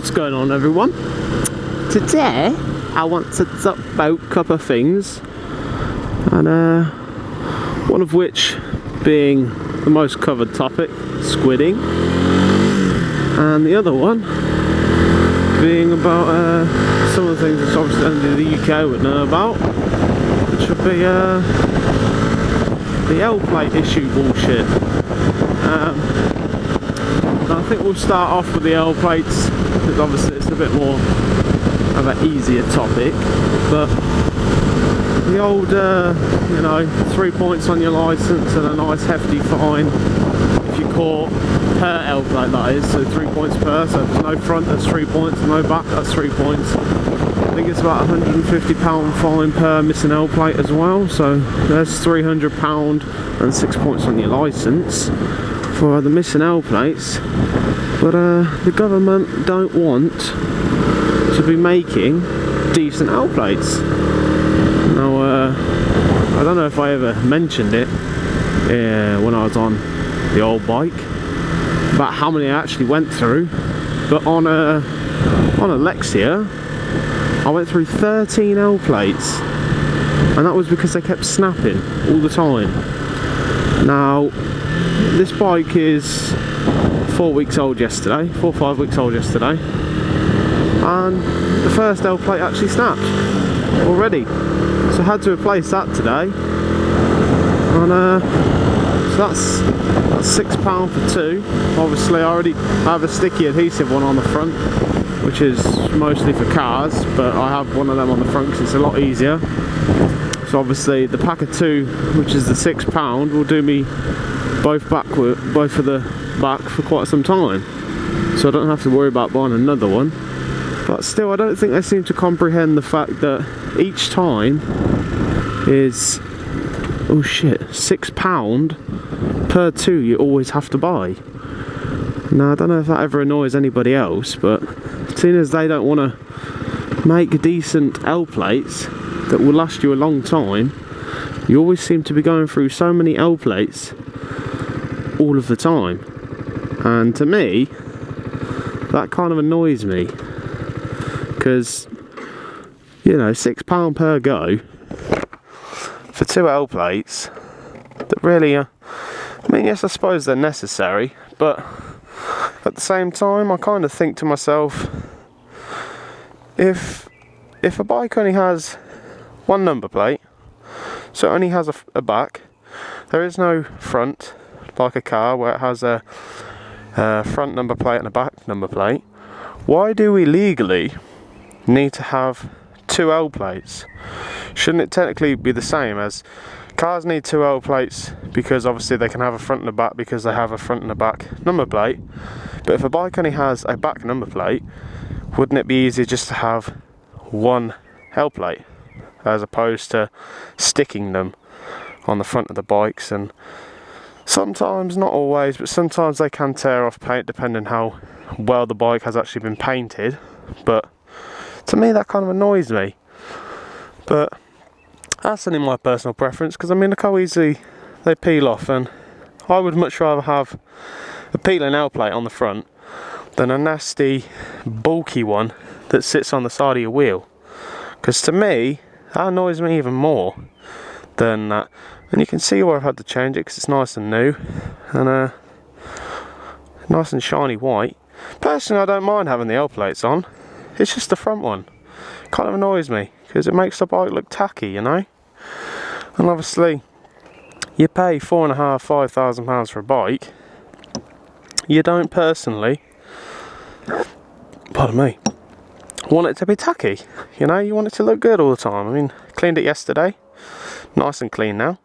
What's going on, everyone? Today I want to talk about a couple of things, and one of which being the most covered topic, squidding, and the other one being about some of the things which obviously only the UK would know about, which would be the L plate issue bullshit. I think we'll start off with the L plates because obviously it's a bit more of an easier topic, but the old, 3 points on your licence and a nice hefty fine if you're caught per L plate, that is, so 3 points per, so if there's no front that's 3 points, no back that's 3 points. I think it's about £150 fine per missing L plate as well, so there's £300 and 6 points on your licence for the missing L plates. But the government don't want to be making decent L plates. Now I don't know if I ever mentioned it when I was on the old bike about how many I actually went through, but on a Lexia I went through 13 L plates, and that was because they kept snapping all the time. Now this bike is 4 weeks old yesterday, 4 or 5 weeks old yesterday, and the first L plate actually snapped already, so I had to replace that today, and so that's £6 for two. Obviously I already have a sticky adhesive one on the front, which is mostly for cars, but I have one of them on the front because it's a lot easier. So obviously the pack of two, which is the £6, will do me both for the back for quite some time, so I don't have to worry about buying another one. But still, I don't think they seem to comprehend the fact that each time is, oh shit, £6 per two you always have to buy. Now I don't know if that ever annoys anybody else, but seeing as they don't want to make decent L plates that will last you a long time, you always seem to be going through so many L plates all of the time, and to me that kind of annoys me, because £6 per go for two L plates that really I mean, yes, I suppose they're necessary, but at the same time I kind of think to myself, if a bike only has one number plate, so it only has a back, there is no front like a car where it has a front number plate and a back number plate, why do we legally need to have two L plates? Shouldn't it technically be the same, as cars need two L plates because obviously they can have a front and a back because they have a front and a back number plate, but if a bike only has a back number plate, wouldn't it be easier just to have one L plate as opposed to sticking them on the front of the bikes? And sometimes, not always, but sometimes they can tear off paint depending how well the bike has actually been painted, but to me that kind of annoys me. But that's only my personal preference, because I mean, look how easy they peel off, and I would much rather have a peeling L plate on the front than a nasty bulky one that sits on the side of your wheel, because to me that annoys me even more than that. And you can see where I've had to change it because it's nice and new and nice and shiny white. Personally, I don't mind having the L plates on, it's just the front one kind of annoys me because it makes the bike look tacky, And obviously you pay £4,500–5,000 for a bike, you don't personally, pardon me, want it to be tacky, you want it to look good all the time. I mean, cleaned it yesterday, nice and clean now,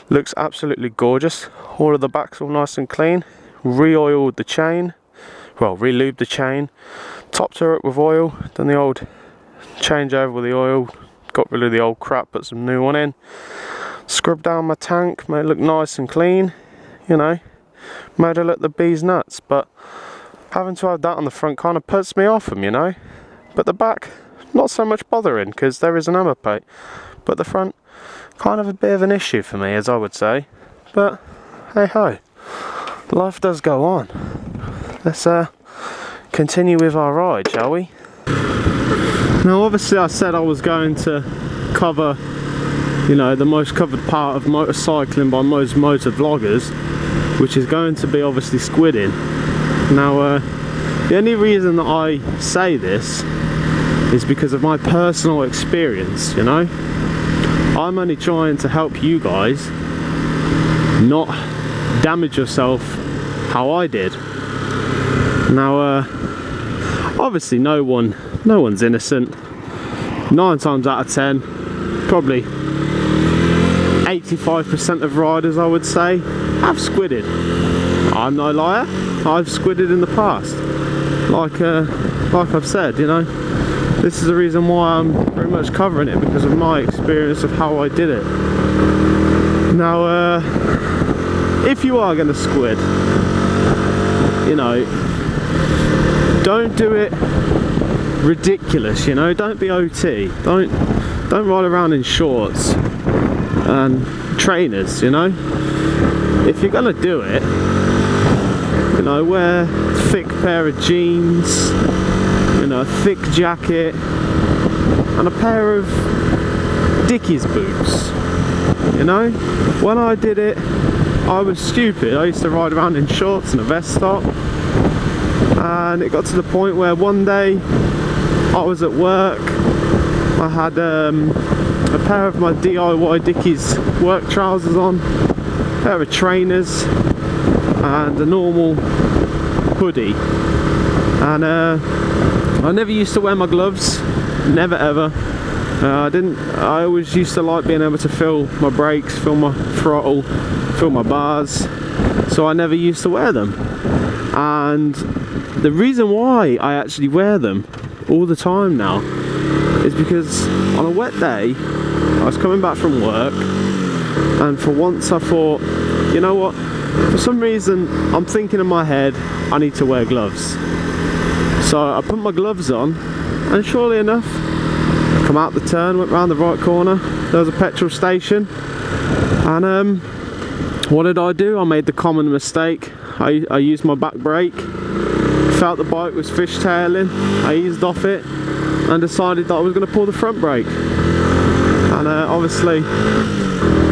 looks absolutely gorgeous. All of the backs all nice and clean, re-oiled the chain, well, re-lubed the chain, topped her up with oil, done the old change over with the oil, got rid of the old crap, put some new one in, scrubbed down my tank, made it look nice and clean, made it look the bee's nuts. But having to have that on the front kind of puts me off them, but the back not so much bothering because there is a number plate, but the front kind of a bit of an issue for me, as I would say. But hey ho, life does go on. Let's continue with our ride, shall we? Now obviously I said I was going to cover, you know, the most covered part of motorcycling by most motor vloggers, which is going to be obviously squidding. Now the only reason that I say this is because of my personal experience, you know. I'm only trying to help you guys not damage yourself how I did. Now obviously no one's innocent. 9 times out of 10, probably 85% of riders, I would say, have squidded. I'm no liar, I've squidded in the past. Like I've said, you know, this is the reason why I'm pretty much covering it, because of my experience of how I did it. Now if you are going to squid, you know, don't do it ridiculous, you know. Don't be OT. Don't ride around in shorts and trainers, you know. If you're gonna do it, you know, wear a thick pair of jeans, you know, a thick jacket and a pair of Dickies boots, you know. When I did it, I was stupid. I used to ride around in shorts and a vest top, and it got to the point where one day I was at work, I had a pair of my DIY Dickies work trousers on, a pair of trainers and a normal hoodie, and I never used to wear my gloves, never ever. I always used to like being able to feel my brakes, feel my throttle, feel my bars, so I never used to wear them. And the reason why I actually wear them all the time now is because on a wet day I was coming back from work, and for once I thought, you know what, for some reason I'm thinking in my head I need to wear gloves. So I put my gloves on, and surely enough, I come out the turn, went round the right corner, there was a petrol station, and what did I do? I made the common mistake. I used my back brake, felt the bike was fishtailing, I eased off it and decided that I was going to pull the front brake. And obviously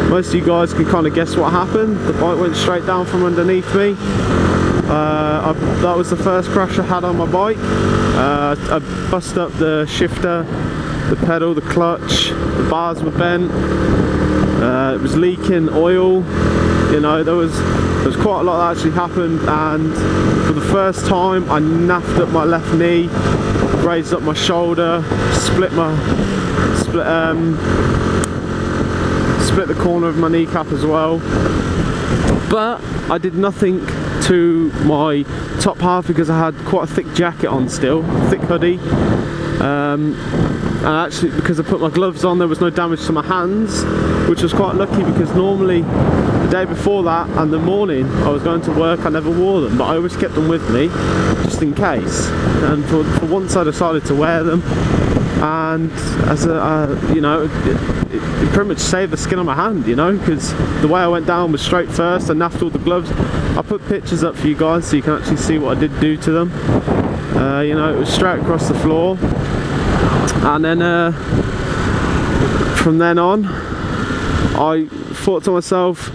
most of you guys can kind of guess what happened. The bike went straight down from underneath me. That was the first crash I had on my bike. I busted up the shifter, the pedal, the clutch, the bars were bent, it was leaking oil, you know, there was quite a lot that actually happened. And for the first time I naffed up my left knee, raised up my shoulder, split the corner of my kneecap as well. But I did nothing to my top half because I had quite a thick jacket on still, thick hoodie. And actually, because I put my gloves on, there was no damage to my hands, which was quite lucky, because normally the day before that and the morning I was going to work, I never wore them, but I always kept them with me just in case. And for once I decided to wear them, and as a you know, it pretty much saved the skin on my hand, you know, because the way I went down was straight first. I naffed all the gloves. I put pictures up for you guys so you can actually see what I did do to them. You know, it was straight across the floor, and then from then on I thought to myself,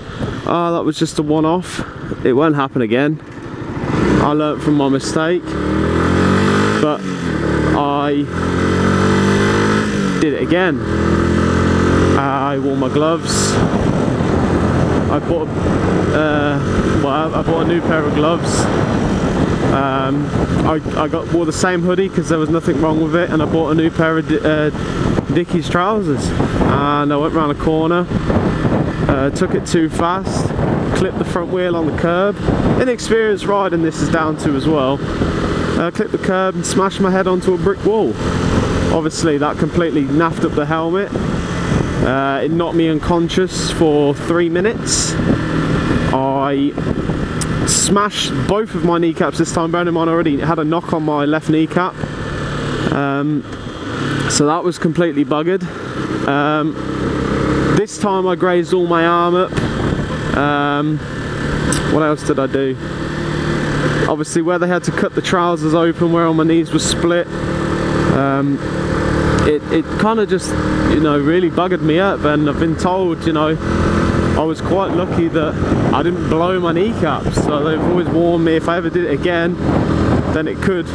oh, that was just a one-off, it won't happen again. I learnt from my mistake, but I did it again. I wore my gloves. I bought a new pair of gloves. I wore the same hoodie because there was nothing wrong with it, and I bought a new pair of Dickies trousers, and I went round a corner, took it too fast, clipped the front wheel on the curb. Inexperienced riding this is down to as well. Clipped the curb and smashed my head onto a brick wall. Obviously that completely naffed up the helmet. It knocked me unconscious for 3 minutes. I smashed both of my kneecaps this time, bearing in mind I already had a knock on my left kneecap. So that was completely buggered. This time I grazed all my arm up. What else did I do? obviously where they had to cut the trousers open, where all my knees were split, it kind of just, you know, really buggered me up. And I've been told, you know, I was quite lucky that I didn't blow my kneecaps, so they've always warned me if I ever did it again, then it could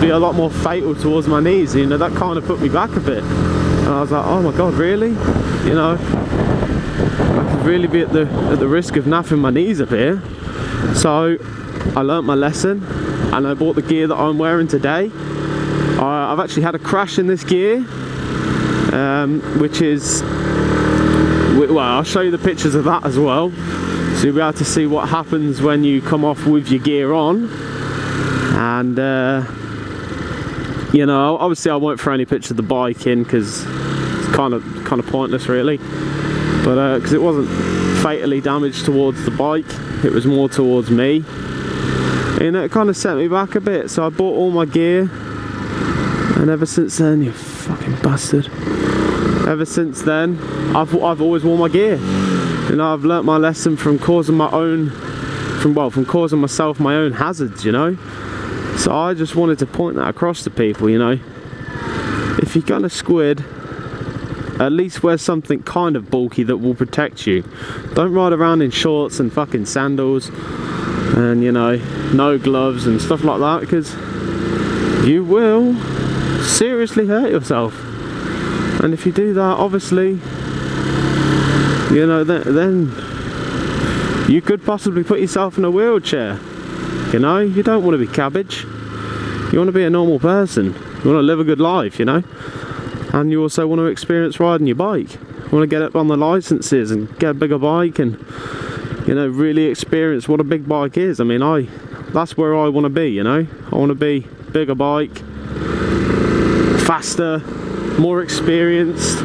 be a lot more fatal towards my knees. You know, that kind of put me back a bit, and I was like, oh my god, really? You know, I could really be at the risk of naffing my knees up here. So I learnt my lesson, and I bought the gear that I'm wearing today. I've actually had a crash in this gear, which is, well, I'll show you the pictures of that as well, so you'll be able to see what happens when you come off with your gear on. And you know, obviously I won't throw any pictures of the bike in because it's kind of pointless really, but because it wasn't fatally damaged towards the bike, it was more towards me, and it kind of set me back a bit. So I bought all my gear, and ever since then, you fucking bastard, ever since then I've always worn my gear. You know, I've learnt my lesson from causing my own, from causing myself my own hazards, you know. So I just wanted to point that across to people, you know. If you're gonna squid, at least wear something kind of bulky that will protect you. Don't ride around in shorts and fucking sandals and, you know, no gloves and stuff like that, because you will seriously hurt yourself. And if you do that, obviously, you know, then you could possibly put yourself in a wheelchair. You know, you don't want to be cabbage. You want to be a normal person. You want to live a good life, you know. And you also want to experience riding your bike. You want to get up on the licenses and get a bigger bike and, you know, really experience what a big bike is. I mean, that's where I want to be, you know. I want to be bigger bike, faster, more experienced,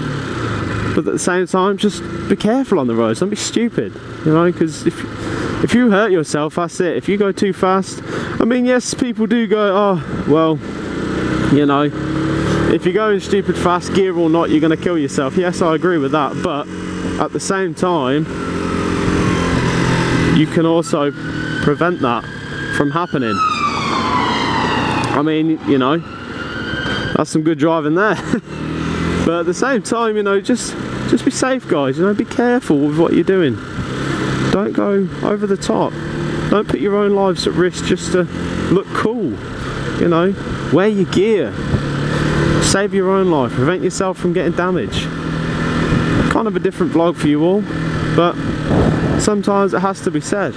but at the same time, just be careful on the roads. Don't be stupid, you know, because if you hurt yourself, that's it. If you go too fast, I mean, yes, people do go, oh, well, you know, if you're going stupid fast, gear or not, you're going to kill yourself. Yes, I agree with that, but at the same time, you can also prevent that from happening. I mean, you know, that's some good driving there. But at the same time, you know, just be safe, guys. You know, be careful with what you're doing. Don't go over the top. Don't put your own lives at risk just to look cool. You know, wear your gear. Save your own life. Prevent yourself from getting damaged. Kind of a different vlog for you all, but sometimes it has to be said.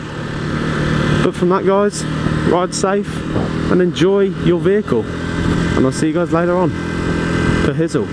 But from that, guys, ride safe and enjoy your vehicle. And I'll see you guys later on. Per Hizzle.